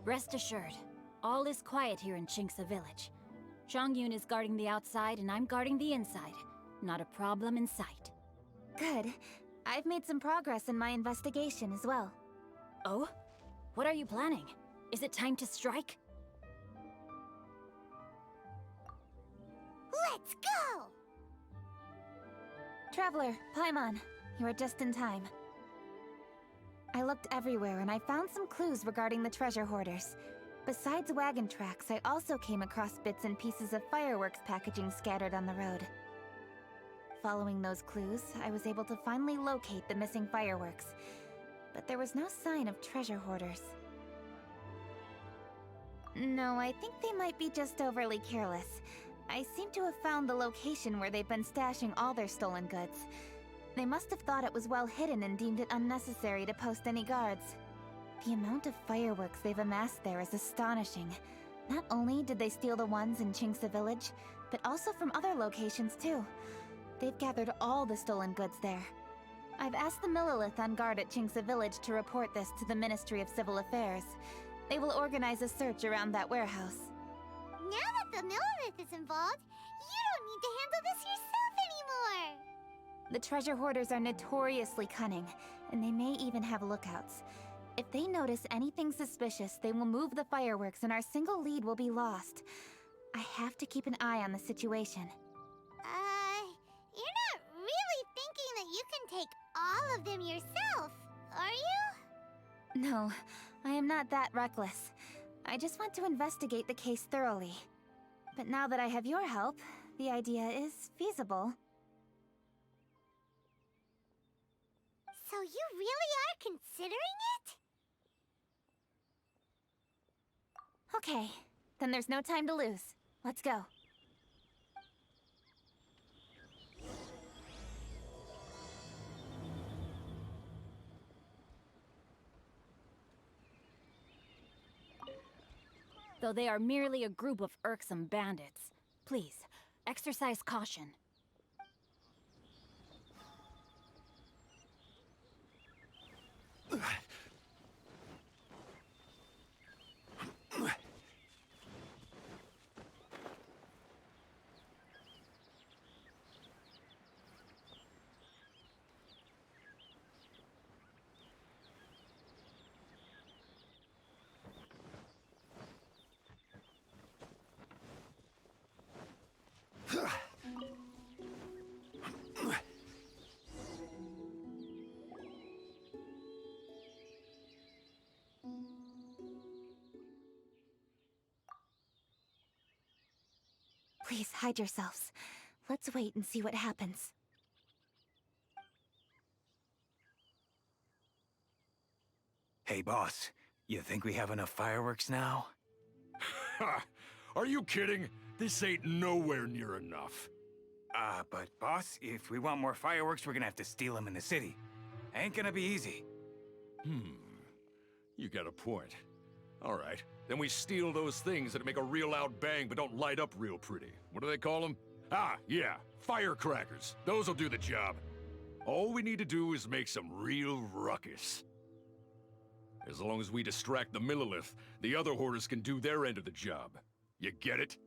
Rest assured, all is quiet here in Qingce Village. Zhang is guarding the outside and I'm guarding the inside. Not a problem in sight. Good. I've made some progress in my investigation as well. Oh? What are you planning? Is it time to strike? Let's go! Traveler, Paimon, you are just in time. I looked everywhere and I found some clues regarding the treasure hoarders. Besides wagon tracks, I also came across bits and pieces of fireworks packaging scattered on the road. Following those clues, I was able to finally locate the missing fireworks. But there was no sign of treasure hoarders. No, I think they might be just overly careless. I seem to have found the location where they've been stashing all their stolen goods. They must have thought it was well hidden and deemed it unnecessary to post any guards. The amount of fireworks they've amassed there is astonishing. Not only did they steal the ones in Qingce Village, but also from other locations too. They've gathered all the stolen goods there. I've asked the Millilith on guard at Qingce Village to report this to the Ministry of Civil Affairs. They will organize a search around that warehouse. Now that the Millilith is involved, you don't need to handle this yourself anymore! The treasure hoarders are notoriously cunning, and they may even have lookouts. If they notice anything suspicious, they will move the fireworks and our single lead will be lost. I have to keep an eye on the situation. You're not really thinking that you can take all of them yourself, are you? No, I am not that reckless. I just want to investigate the case thoroughly. But now that I have your help, the idea is feasible. So you really are considering it? Okay, then there's no time to lose. Let's go. Though they are merely a group of irksome bandits, please, exercise caution. Please hide yourselves. Let's wait and see what happens. Hey, boss. You think we have enough fireworks now? Ha! Are you kidding? This ain't nowhere near enough. But boss, if we want more fireworks, we're gonna have to steal them in the city. Ain't gonna be easy. You got a point. All right, then we steal those things that make a real loud bang but don't light up real pretty. What do they call them? Ah, yeah, firecrackers. Those'll do the job. All we need to do is make some real ruckus. As long as we distract the Millilith, the other hoarders can do their end of the job. You get it?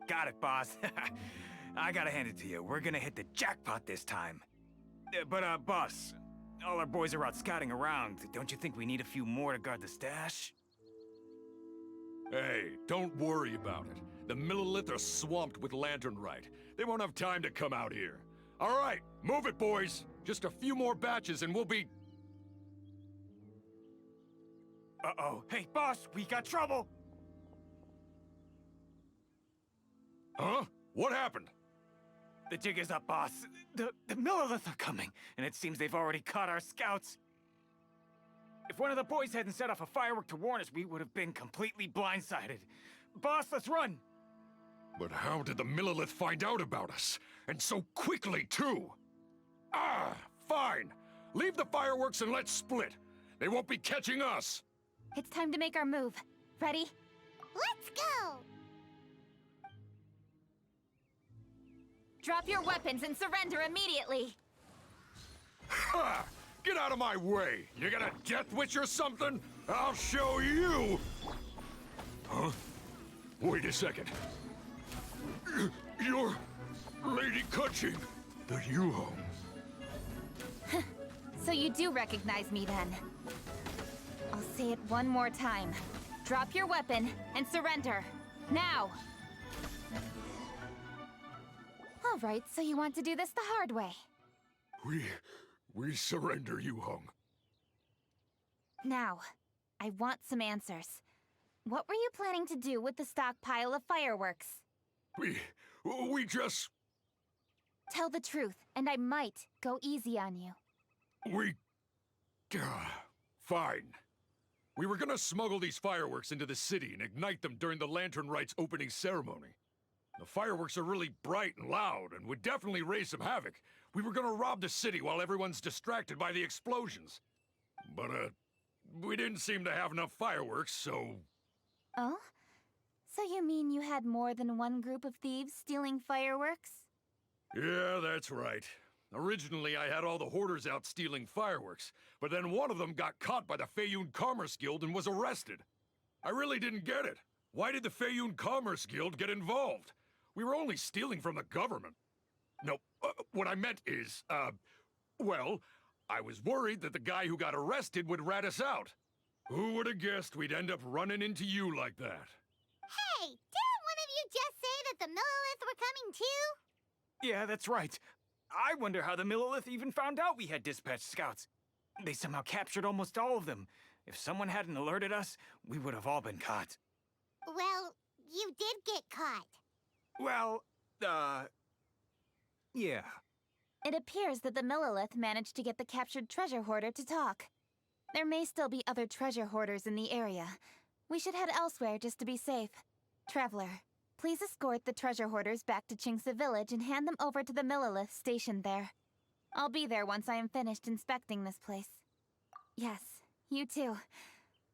Got it, boss. I gotta hand it to you. We're gonna hit the jackpot this time. But, boss, all our boys are out scouting around. Don't you think we need a few more to guard the stash? Hey, don't worry about it. The Millilith are swamped with LanternRite. They won't have time to come out here. All right, move it, boys. Just a few more batches and we'll be... Uh-oh. Hey, boss, we got trouble! Huh? What happened? The jig is up, boss. The Millilith are coming, and it seems they've already caught our scouts. If one of the boys hadn't set off a firework to warn us, we would have been completely blindsided. Boss, let's run! But how did the Millilith find out about us? And so quickly, too? Ah, fine. Leave the fireworks and let's split. They won't be catching us. It's time to make our move. Ready? Let's go! Drop your weapons and surrender immediately! Ha! Get out of my way! You got a death wish or something? I'll show you! Huh? Wait a second. You're Lady Kutching, the Yuhong. So you do recognize me then. I'll say it one more time. Drop your weapon and surrender. Now! All right, so you want to do this the hard way. We surrender, Yuhong. Now, I want some answers. What were you planning to do with the stockpile of fireworks? We just... Tell the truth, and I might go easy on you. Fine. We were gonna smuggle these fireworks into the city and ignite them during the LanternRite's opening ceremony. The fireworks are really bright and loud and would definitely raise some havoc. We were gonna rob the city while everyone's distracted by the explosions. But, we didn't seem to have enough fireworks, so... Oh? So you mean you had more than one group of thieves stealing fireworks? Yeah, that's right. Originally, I had all the hoarders out stealing fireworks, but then one of them got caught by the Feiyun Commerce Guild and was arrested. I really didn't get it. Why did the Feiyun Commerce Guild get involved? We were only stealing from the government. No, what I meant is, well, I was worried that the guy who got arrested would rat us out. Who would have guessed we'd end up running into you like that? Hey, didn't one of you just say that the Millilith were coming too? Yeah, that's right. I wonder how the Millilith even found out we had dispatched scouts. They somehow captured almost all of them. If someone hadn't alerted us, we would have all been caught. Well, you did get caught. Well, yeah. It appears that the Millilith managed to get the captured treasure hoarder to talk. There may still be other treasure hoarders in the area. We should head elsewhere just to be safe. Traveler, please escort the treasure hoarders back to Qingce Village and hand them over to the Millilith stationed there. I'll be there once I am finished inspecting this place. Yes, you too.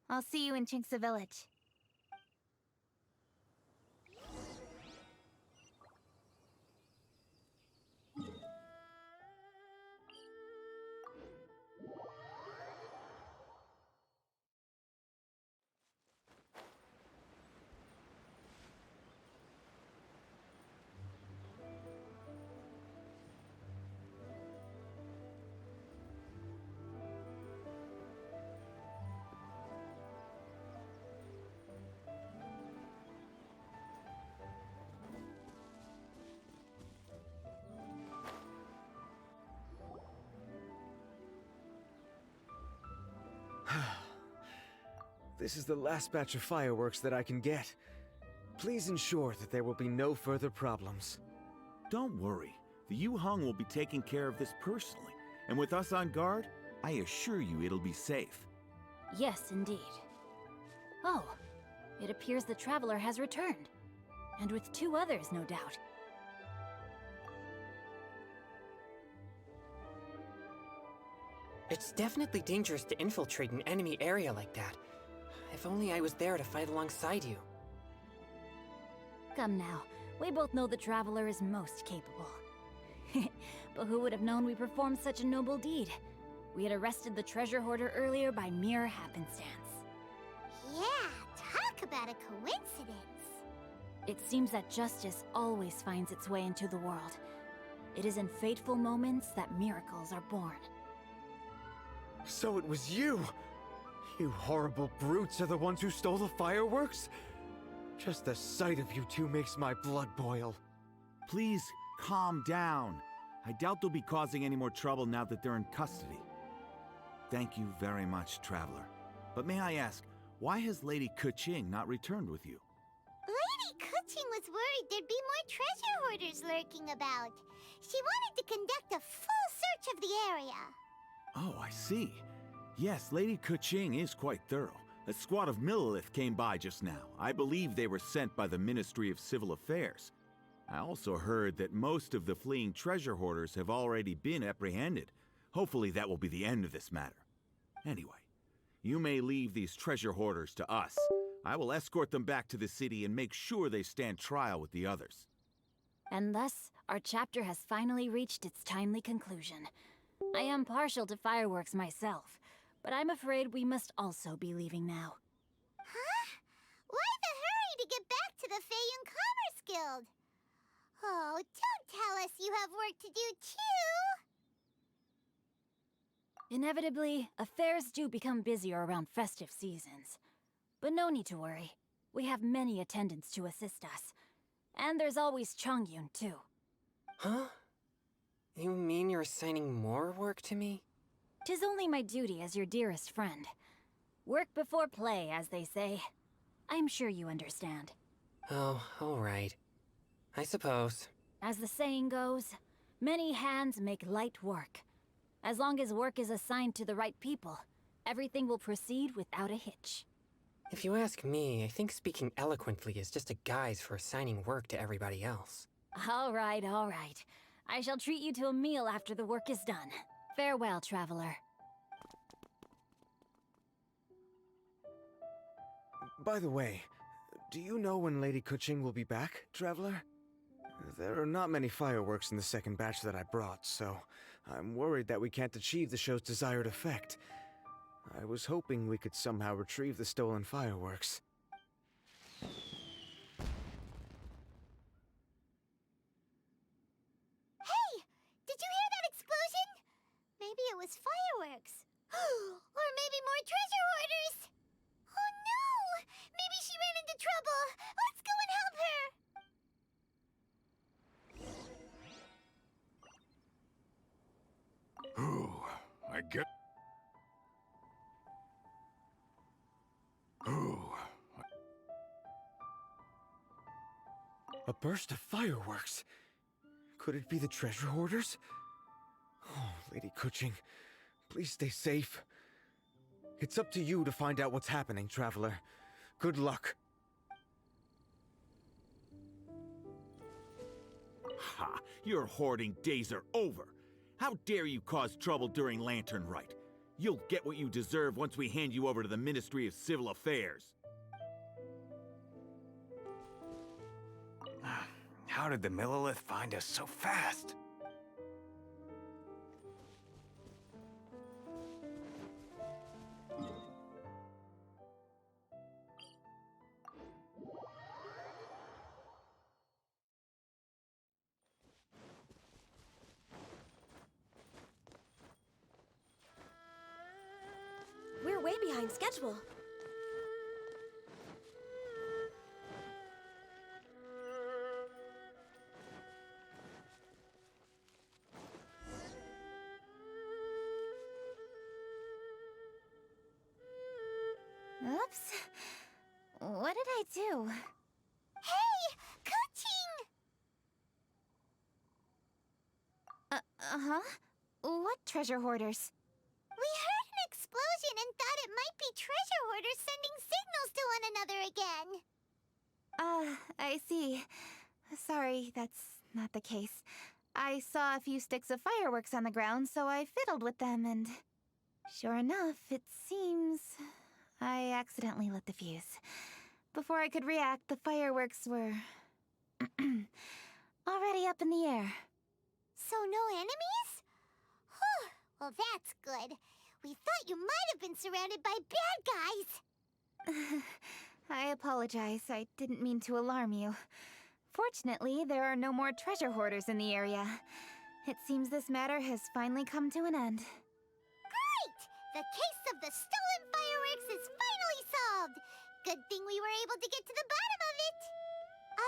I'll see you in Qingce Village. This is the last batch of fireworks that I can get. Please ensure that there will be no further problems. Don't worry. The Yuhong will be taking care of this personally. And with us on guard, I assure you it'll be safe. Yes, indeed. Oh, it appears the Traveler has returned. And with 2 others, no doubt. It's definitely dangerous to infiltrate an enemy area like that. If only I was there to fight alongside you. Come now, we both know the Traveler is most capable. But who would have known we performed such a noble deed? We had arrested the treasure hoarder earlier by mere happenstance. Yeah, talk about a coincidence. It seems that justice always finds its way into the world. It is in fateful moments that miracles are born. So it was you! You horrible brutes are the ones who stole the fireworks? Just the sight of you two makes my blood boil. Please, calm down. I doubt they'll be causing any more trouble now that they're in custody. Thank you very much, Traveler. But may I ask, why has Lady Keqing not returned with you? Lady Kutching was worried there'd be more treasure hoarders lurking about. She wanted to conduct a full search of the area. Oh, I see. Yes, Lady Keqing is quite thorough. A squad of Millilith came by just now. I believe they were sent by the Ministry of Civil Affairs. I also heard that most of the fleeing treasure hoarders have already been apprehended. Hopefully that will be the end of this matter. Anyway, you may leave these treasure hoarders to us. I will escort them back to the city and make sure they stand trial with the others. And thus, our chapter has finally reached its timely conclusion. I am partial to fireworks myself, But I'm afraid we must also be leaving now. Huh? Why the hurry to get back to the Feiyun Commerce Guild? Oh, don't tell us you have work to do too! Inevitably, affairs do become busier around festive seasons. But no need to worry. We have many attendants to assist us. And there's always Chongyun, too. Huh? You mean you're assigning more work to me? 'Tis only my duty as your dearest friend. Work before play, as they say. I'm sure you understand. Oh, alright. I suppose. As the saying goes, many hands make light work. As long as work is assigned to the right people, everything will proceed without a hitch. If you ask me, I think speaking eloquently is just a guise for assigning work to everybody else. All right, all right. I shall treat you to a meal after the work is done. Farewell, traveler. By the way, do you know when Lady Kuching will be back, Traveler? There are not many fireworks in the second batch that I brought, so I'm worried that we can't achieve the show's desired effect. I was hoping we could somehow retrieve the stolen fireworks. Hey! Did you hear that explosion? Maybe it was fireworks. Or maybe more treasure hoarders! Oh no! Maybe she ran into trouble! Let's go and help her! Ooh, I get... Ooh. A burst of fireworks? Could it be the treasure hoarders? Oh, Lady Kuching, please stay safe. It's up to you to find out what's happening, Traveler. Good luck. Ha! Your hoarding days are over. How dare you cause trouble during LanternRite? You'll get what you deserve once we hand you over to the Ministry of Civil Affairs. How did the Millilith find us so fast? We're way behind schedule. Oops. What did I do? Hey! Kuching! Uh-huh? What treasure hoarders? We heard an explosion and thought it might be treasure hoarders sending signals to one another again. I see. Sorry, that's not the case. I saw a few sticks of fireworks on the ground, so I fiddled with them, and... Sure enough, it seems... I accidentally lit the fuse. Before I could react, the fireworks were... already up in the air. So no enemies? Whew, well that's good. We thought you might have been surrounded by bad guys. I apologize. I didn't mean to alarm you. Fortunately, there are no more treasure hoarders in the area. It seems this matter has finally come to an end. Great! The case of the stolen fireworks is finally solved. Good thing we were able to get to the bottom of it.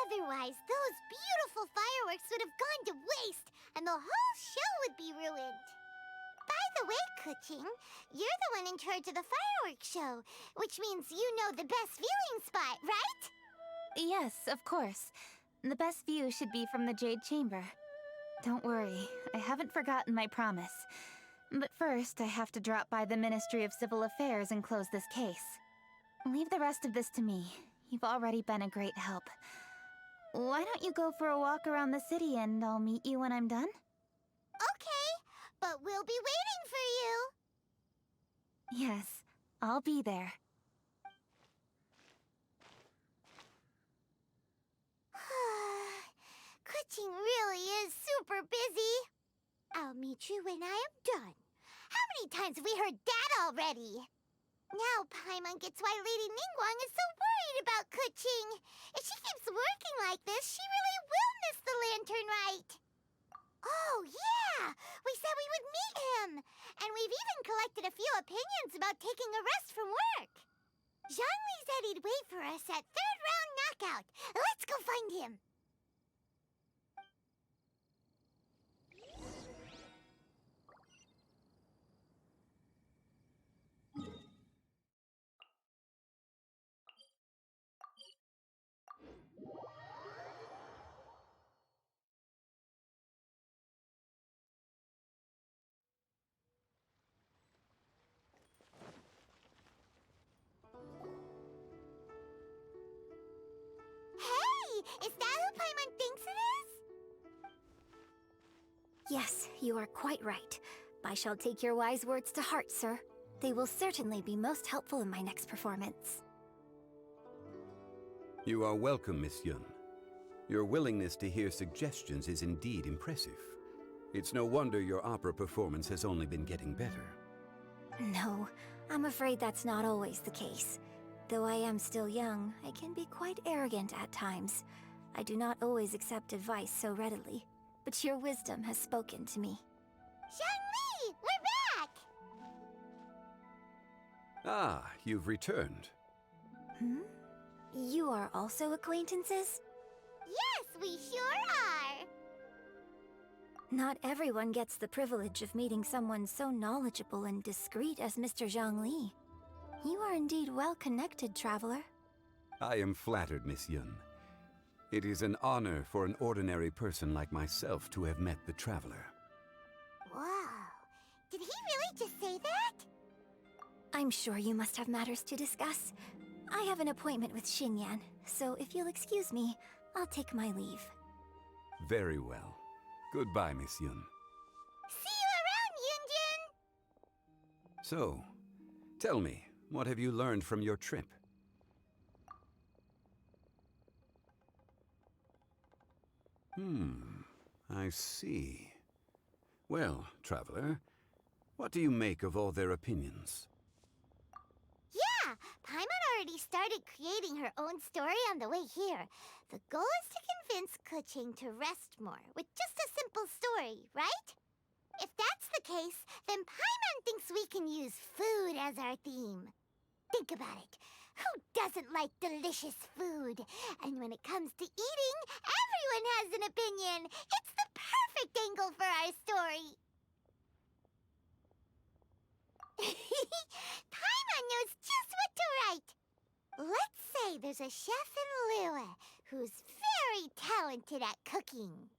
Otherwise, those beautiful fireworks would have gone to waste, and the whole show would be ruined. By the way, Kuching, you're the one in charge of the fireworks show, which means you know the best viewing spot, right? Yes, of course. The best view should be from the Jade Chamber. Don't worry, I haven't forgotten my promise. But first, I have to drop by the Ministry of Civil Affairs and close this case. Leave the rest of this to me. You've already been a great help. Why don't you go for a walk around the city and I'll meet you when I'm done? Okay, but we'll be waiting for you. Yes, I'll be there. Kuching really is super busy. I'll meet you when I am done. How many times have we heard that already? Now Paimon gets why Lady Ningguang is so worried about Kuching. If she keeps working like this, she really will miss the LanternRite. Oh, yeah! We said we would meet him! And we've even collected a few opinions about taking a rest from work. Zhongli said he'd wait for us at third round knockout. Let's go find him. Hey! Is that who Paimon thinks it is? Yes, you are quite right. I shall take your wise words to heart, sir. They will certainly be most helpful in my next performance. You are welcome, Miss Yun. Your willingness to hear suggestions is indeed impressive. It's no wonder your opera performance has only been getting better. No, I'm afraid that's not always the case. Though I am still young, I can be quite arrogant at times. I do not always accept advice so readily, but your wisdom has spoken to me. Zhongli! We're back! Ah, you've returned. Hmm? You are also acquaintances? Yes, we sure are! Not everyone gets the privilege of meeting someone so knowledgeable and discreet as Mr. Zhongli. You are indeed well connected, traveler. I am flattered, Miss Yun. It is an honor for an ordinary person like myself to have met the traveler. Wow. Did he really just say that? I'm sure you must have matters to discuss. I have an appointment with Xinyan, so if you'll excuse me, I'll take my leave. Very well. Goodbye, Miss Yun. See you around, Yunjin! So, tell me, what have you learned from your trip? I see. Well, traveler, what do you make of all their opinions? Yeah, Paimon already started creating her own story on the way here. The goal is to convince Kuching to rest more with just a simple story, right? If that's the case, then Paimon thinks we can use food as our theme. Think about it. Who doesn't like delicious food? And when it comes to eating, everyone has an opinion. It's the perfect angle for our story. Paimon knows just what to write. Let's say there's a chef in Liyue who's very talented at cooking.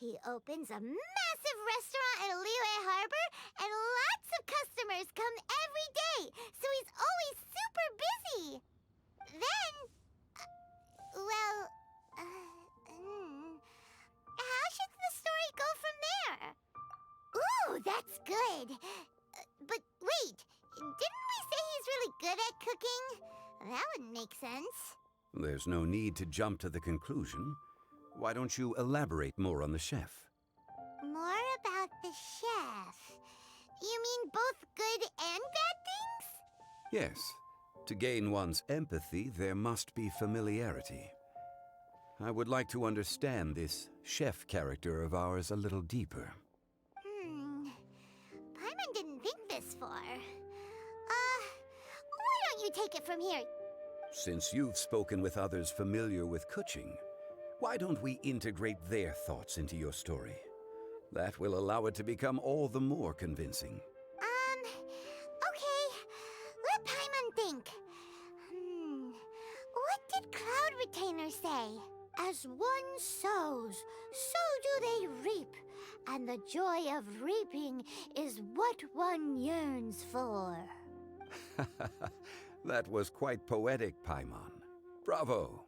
He opens a massive restaurant in Liyue Harbor, and lots of customers come every day, so he's always super busy. Then, how should the story go from there? Ooh, that's good. But wait, didn't we say he's really good at cooking? That wouldn't make sense. There's no need to jump to the conclusion. Why don't you elaborate more on the chef? More about the chef. You mean both good and bad things? Yes. To gain one's empathy, there must be familiarity. I would like to understand this chef character of ours a little deeper. Paimon didn't think this far. Why don't you take it from here? Since you've spoken with others familiar with Kuching, why don't we integrate their thoughts into your story? That will allow it to become all the more convincing. Okay. Let Paimon think. What did Cloud Retainer say? As one sows, so do they reap. And the joy of reaping is what one yearns for. That was quite poetic, Paimon. Bravo!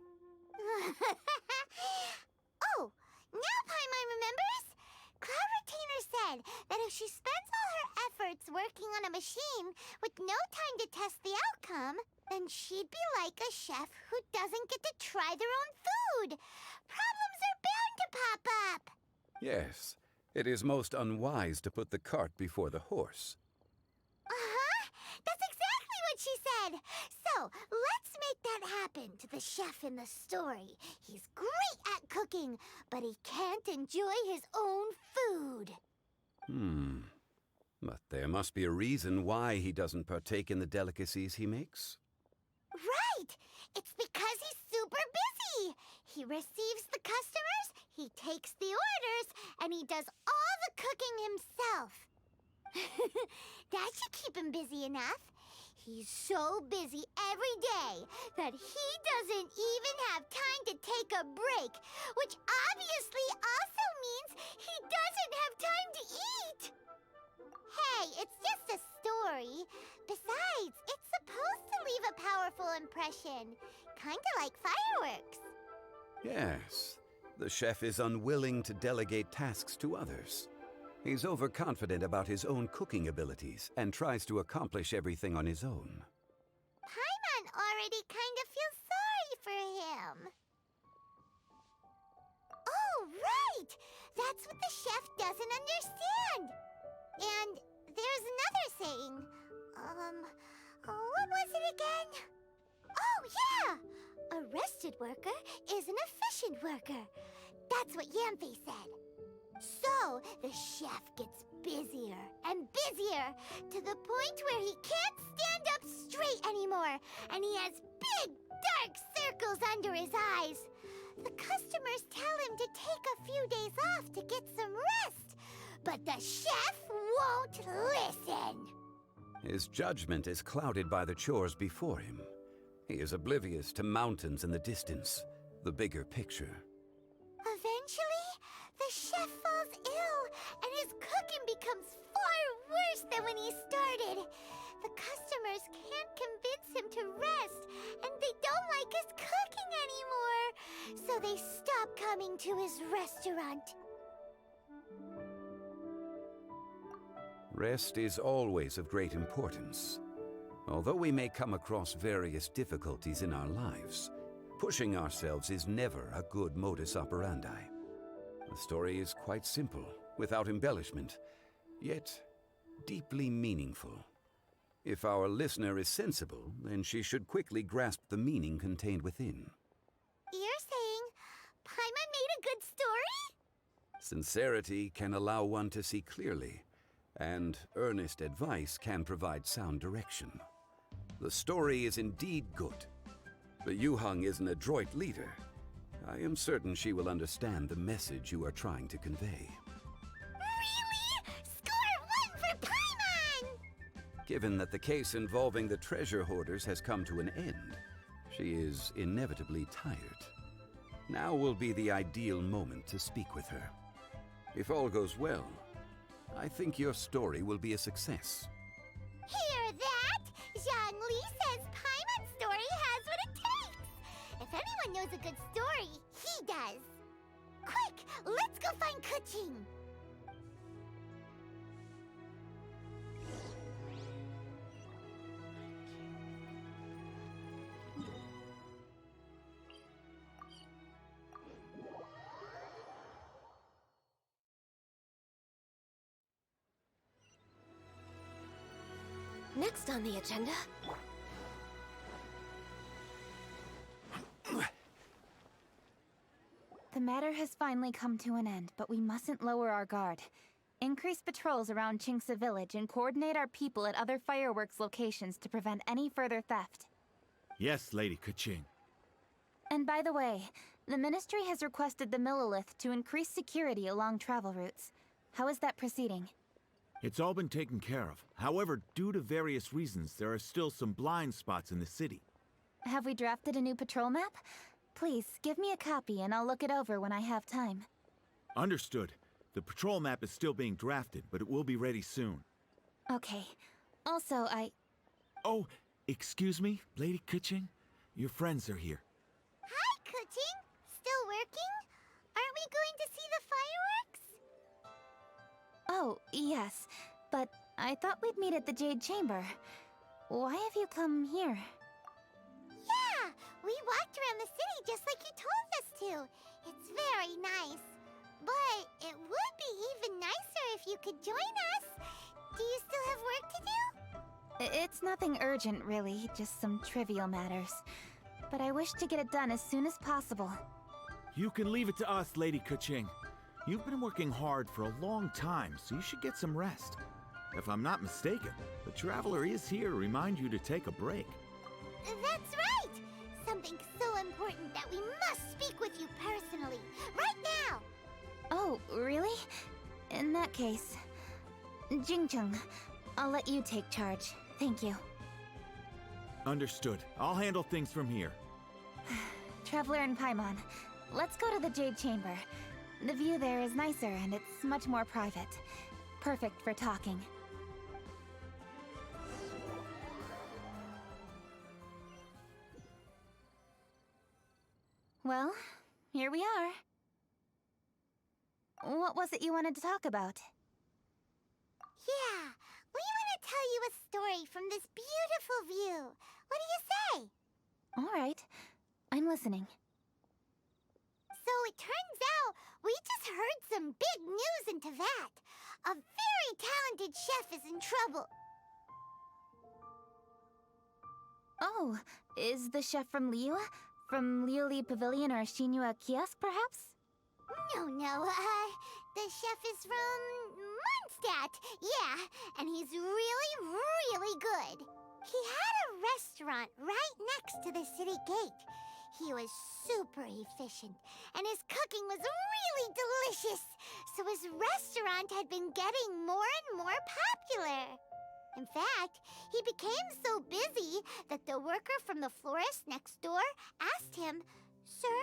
Oh, now Paimon remembers? Cloud Retainer said that if she spends all her efforts working on a machine with no time to test the outcome, then she'd be like a chef who doesn't get to try their own food. Problems are bound to pop up. Yes, it is most unwise to put the cart before the horse. good! So, let's make that happen to the chef in the story. He's great at cooking, but he can't enjoy his own food. But there must be a reason why he doesn't partake in the delicacies he makes. Right! It's because he's super busy! He receives the customers, he takes the orders, and he does all the cooking himself. That should keep him busy enough. He's so busy every day that he doesn't even have time to take a break, which obviously also means he doesn't have time to eat. Hey, it's just a story. Besides, it's supposed to leave a powerful impression, kinda like fireworks. Yes, the chef is unwilling to delegate tasks to others. He's overconfident about his own cooking abilities and tries to accomplish everything on his own. Paimon already kind of feels sorry for him. Oh, right! That's what the chef doesn't understand. And there's another saying. What was it again? Oh, yeah! A rested worker is an efficient worker. That's what Yamfe said. So, the chef gets busier and busier to the point where he can't stand up straight anymore, and he has big, dark circles under his eyes. The customers tell him to take a few days off to get some rest, but the chef won't listen. His judgment is clouded by the chores before him. He is oblivious to mountains in the distance, the bigger picture. Eventually, the chef falls ill, and his cooking becomes far worse than when he started. The customers can't convince him to rest, and they don't like his cooking anymore, so they stop coming to his restaurant. Rest is always of great importance. Although we may come across various difficulties in our lives, pushing ourselves is never a good modus operandi. The story is quite simple, without embellishment, yet deeply meaningful. If our listener is sensible, then she should quickly grasp the meaning contained within. You're saying Paimon made a good story? Sincerity can allow one to see clearly, and earnest advice can provide sound direction. The story is indeed good. The Yuhang is an adroit leader. I am certain she will understand the message you are trying to convey. Really? Score 1 for Paimon! Given that the case involving the treasure hoarders has come to an end, she is inevitably tired. Now will be the ideal moment to speak with her. If all goes well, I think your story will be a success. Hear that? Zhongli says Paimon's story has what it takes. If anyone knows a good story, he does. Quick, let's go find Kuching. Next on the agenda... The matter has finally come to an end, but we mustn't lower our guard. Increase patrols around Qingce Village and coordinate our people at other fireworks locations to prevent any further theft. Yes, Lady Keqing. And by the way, the Ministry has requested the Millilith to increase security along travel routes. How is that proceeding? It's all been taken care of. However, due to various reasons, there are still some blind spots in the city. Have we drafted a new patrol map? Please, give me a copy and I'll look it over when I have time. Understood. The patrol map is still being drafted, but it will be ready soon. Okay. Also, Oh, excuse me, Lady Keqing? Your friends are here. Hi, Kuching. Still working? Aren't we going to see the fireworks? Oh, yes. But I thought we'd meet at the Jade Chamber. Why have you come here? Yeah, we walked around the city just like you told us to. It's very nice. But it would be even nicer if you could join us. Do you still have work to do? It's nothing urgent, really, just some trivial matters. But I wish to get it done as soon as possible. You can leave it to us, Lady Kuching. You've been working hard for a long time, so you should get some rest. If I'm not mistaken, the Traveler is here to remind you to take a break. That's right! Something so important that we must speak with you personally, right now! Oh, really? In that case... Jingcheng, I'll let you take charge. Thank you. Understood. I'll handle things from here. Traveler and Paimon, let's go to the Jade Chamber. The view there is nicer and it's much more private. Perfect for talking. Well, here we are. What was it you wanted to talk about? Yeah, we want to tell you a story from this beautiful view. What do you say? All right, I'm listening. So it turns out we just heard some big news in Teyvat. A very talented chef is in trouble. Oh, is the chef from Liyue? From Liuli Pavilion or Shinua Kiosk, perhaps? No, the chef is from Mondstadt. Yeah, and he's really, really good. He had a restaurant right next to the city gate. He was super efficient, and his cooking was really delicious. So his restaurant had been getting more and more popular. In fact, he became so busy that the worker from the florist next door asked him, "Sir,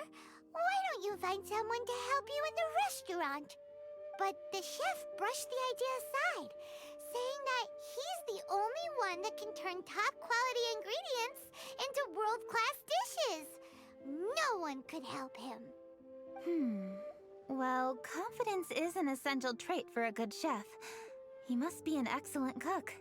why don't you find someone to help you in the restaurant?" But the chef brushed the idea aside, saying that he's the only one that can turn top-quality ingredients into world-class dishes. No one could help him. Well, confidence is an essential trait for a good chef. He must be an excellent cook.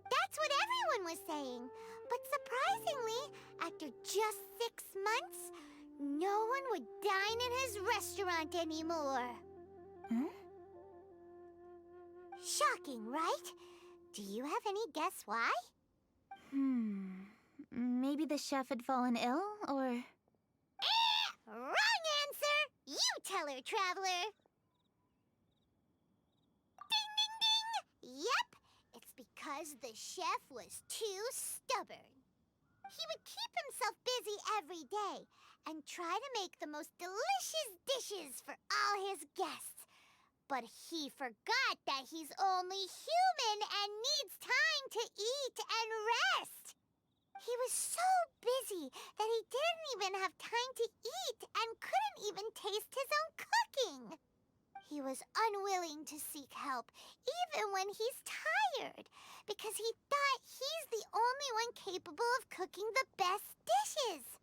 That's what everyone was saying. But surprisingly, after just 6 months, no one would dine in his restaurant anymore. Shocking, right? Do you have any guess why? Maybe the chef had fallen ill, or... Wrong answer! You tell her, Traveler! Ding, ding, ding! Yep, it's because the chef was too stubborn. He would keep himself busy every day and try to make the most delicious dishes for all his guests. But he forgot that he's only human and needs time to eat and rest. He was so busy that he didn't even have time to eat and couldn't even taste his own cooking. He was unwilling to seek help, even when he's tired, because he thought he's the only one capable of cooking the best dishes.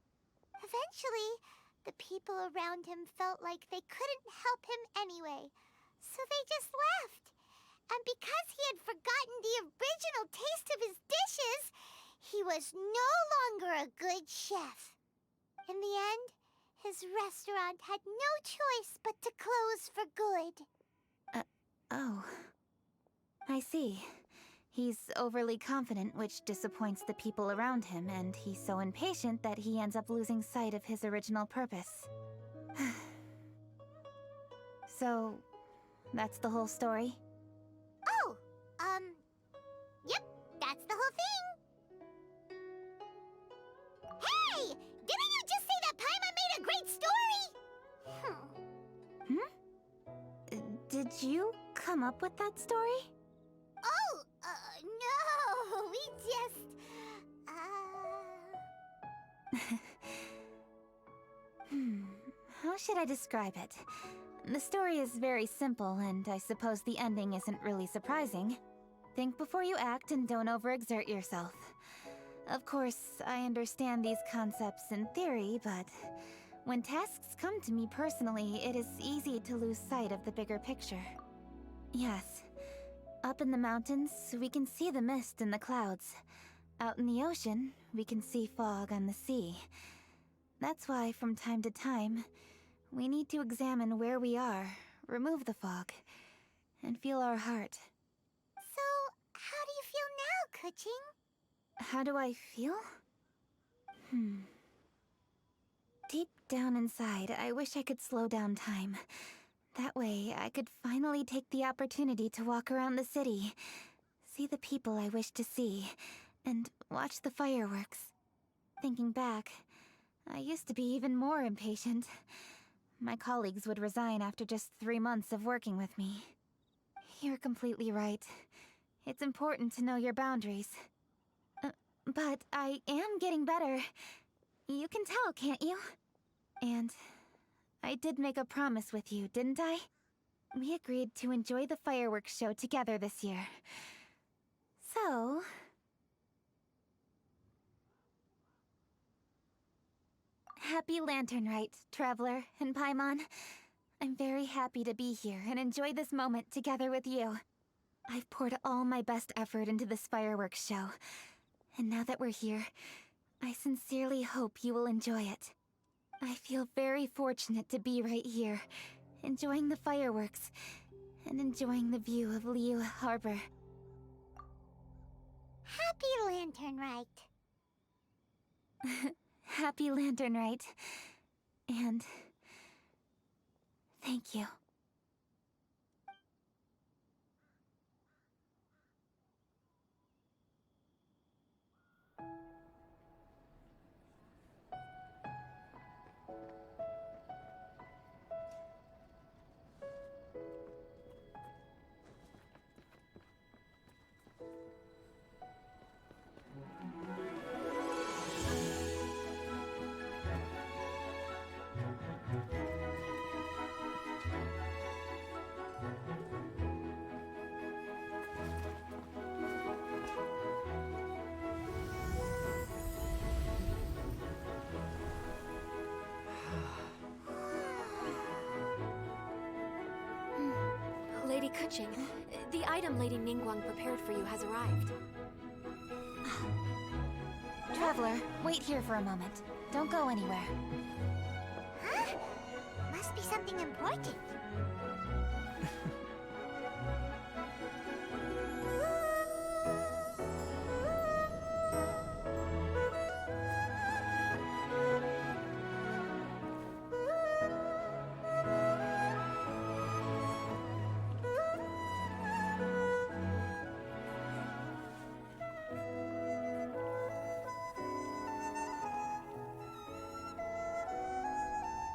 Eventually, the people around him felt like they couldn't help him anyway, so they just left. And because he had forgotten the original taste of his dishes, he was no longer a good chef. In the end, his restaurant had no choice but to close for good. Oh. I see. He's overly confident, which disappoints the people around him, and he's so impatient that he ends up losing sight of his original purpose. So, that's the whole story? Oh, yep, that's the whole thing. Hey! Didn't you just say that Paimon made a great story? Did you come up with that story? Oh, no, we just, How should I describe it? The story is very simple, and I suppose the ending isn't really surprising. Think before you act and don't overexert yourself. Of course, I understand these concepts in theory, but when tasks come to me personally, it is easy to lose sight of the bigger picture. Yes, up in the mountains, we can see the mist in the clouds. Out in the ocean, we can see fog on the sea. That's why, from time to time, we need to examine where we are, remove the fog, and feel our heart. So, how do you feel now, Kuching? How do I feel? Deep down inside, I wish I could slow down time. That way, I could finally take the opportunity to walk around the city, see the people I wish to see, and watch the fireworks. Thinking back, I used to be even more impatient. My colleagues would resign after just 3 months of working with me. You're completely right. It's important to know your boundaries. But I am getting better. You can tell, can't you? And I did make a promise with you, didn't I? We agreed to enjoy the fireworks show together this year. So... Happy LanternRite, Traveler and Paimon. I'm very happy to be here and enjoy this moment together with you. I've poured all my best effort into this fireworks show. And now that we're here, I sincerely hope you will enjoy it. I feel very fortunate to be right here, enjoying the fireworks, and enjoying the view of Liu Harbor. Happy LanternRite. Happy LanternRite. And... thank you. Lady Kuching, the item Lady Ningguang prepared for you has arrived. Traveler, wait here for a moment. Don't go anywhere. Huh? Must be something important.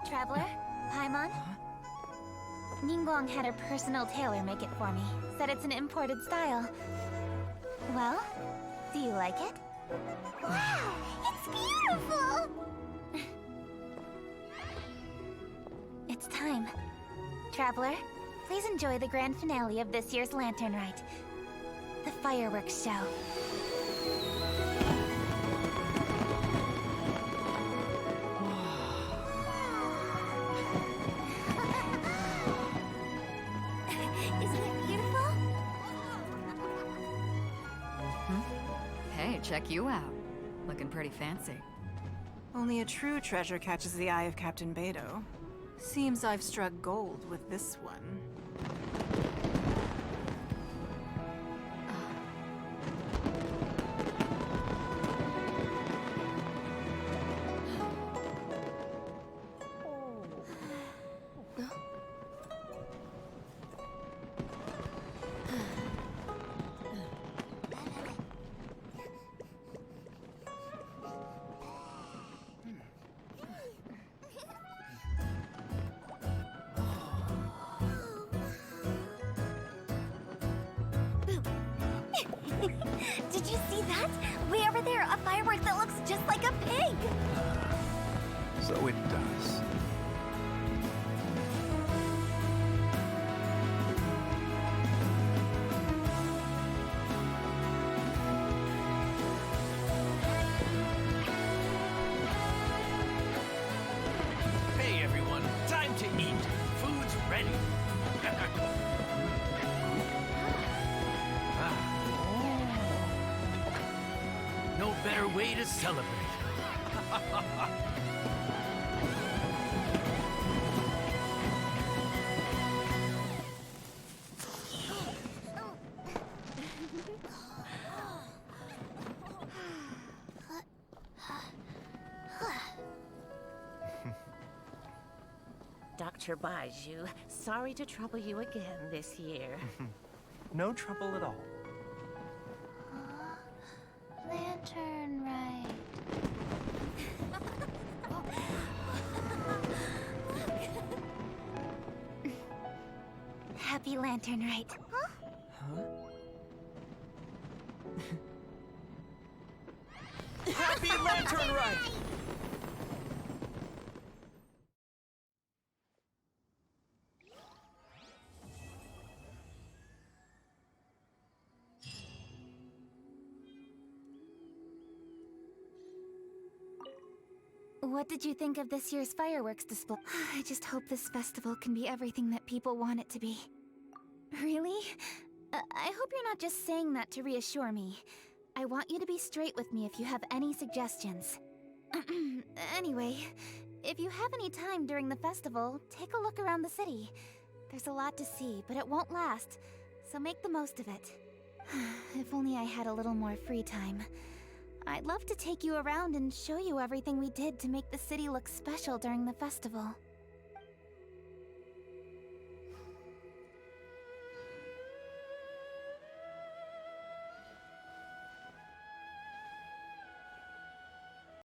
Traveler? Paimon? Ningguang had her personal tailor make it for me. Said it's an imported style. Well, do you like it? Wow! It's beautiful! It's time. Traveler, please enjoy the grand finale of this year's LanternRite. The fireworks show. Isn't it beautiful? Hey, check you out. Looking pretty fancy. Only a true treasure catches the eye of Captain Beidou. Seems I've struck gold with this one. Did you see that? Way over there, a firework that looks just like a pig! So it does. Hey everyone, time to eat. Food's ready. No better way to celebrate. Winter Baiju. Sorry to trouble you again this year. No trouble at all. LanternRite. Happy LanternRite. Huh? Happy LanternRite! What did you think of this year's fireworks display? I just hope this festival can be everything that people want it to be. Really? I hope you're not just saying that to reassure me. I want you to be straight with me if you have any suggestions. Anyway, if you have any time during the festival, take a look around the city. There's a lot to see, but it won't last, so make the most of it. If only I had a little more free time. I'd love to take you around and show you everything we did to make the city look special during the festival.